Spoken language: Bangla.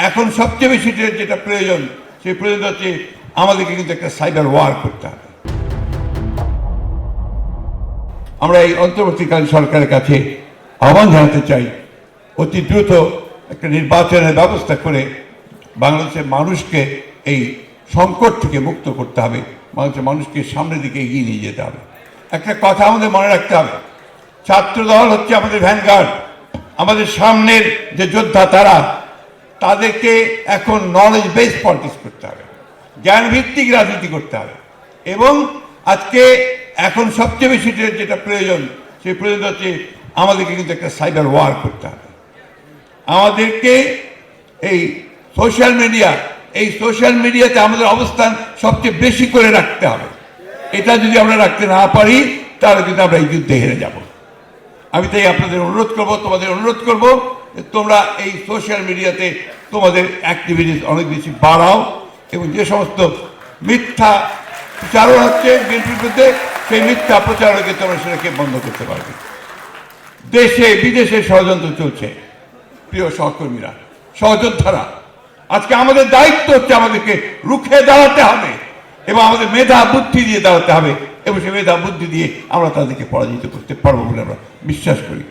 এখন সবচেয়ে বেশি যেটা প্রয়োজন, সেই প্রয়োজন হচ্ছে আমাদেরকে কিন্তু একটা সাইবার ওয়ার করতে হবে। আমরা এই অন্তর্বর্তীকালীন সরকারের কাছে আহ্বান জানাতে চাই, অতি দ্রুত একটা নির্বাচনের ব্যবস্থা করে বাংলাদেশের মানুষকে এই সংকট থেকে মুক্ত করতে হবে, বাংলাদেশের মানুষকে সামনের দিকে এগিয়ে নিয়ে যেতে হবে। একটা কথা আমাদের মনে রাখতে হবে, ছাত্রদল হচ্ছে আমাদের ভ্যানগার্ড, আমাদের সামনের যে যোদ্ধা তাদেরকে এখন নলেজ বেস পলিটিক্স করতে হবে, জ্ঞানভিত্তিক রাজনীতি করতে হবে। এবং আজকে এখন সবচেয়ে বেশি যেটা প্রয়োজন, সেই প্রয়োজন হচ্ছে আমাদেরকে কিন্তু একটা সাইবার ওয়ার করতে হবে। আমাদেরকে এই সোশ্যাল মিডিয়াতে আমাদের অবস্থান সবচেয়ে বেশি করে রাখতে হবে। এটা যদি আমরা রাখতে না পারি তাহলে কিন্তু আমরা এই যুদ্ধে হেরে যাব। আমি তাই আপনাদের তোমাদের অনুরোধ করব তোমরা এই সোশ্যাল মিডিয়াতে তোমাদের অ্যাক্টিভিটিস অনেক বেশি বাড়াও, এবং যে সমস্ত মিথ্যা প্রচারণ হচ্ছে বিএনপির বিরুদ্ধে, সেই মিথ্যা প্রচারণকে তোমরা সেটাকে বন্ধ করতে পারবে। দেশে বিদেশে ষড়যন্ত্র চলছে, প্রিয় সহকর্মীরা, সহযোদ্ধারা, আজকে আমাদের দায়িত্ব হচ্ছে আমাদেরকে রুখে দাঁড়াতে হবে এবং আমাদের মেধা বুদ্ধি দিয়ে দাঁড়াতে হবে, এবং সেই মেধা বুদ্ধি দিয়ে আমরা তাদেরকে পরাজিত করতে পারবো বলে আমরা বিশ্বাস করি।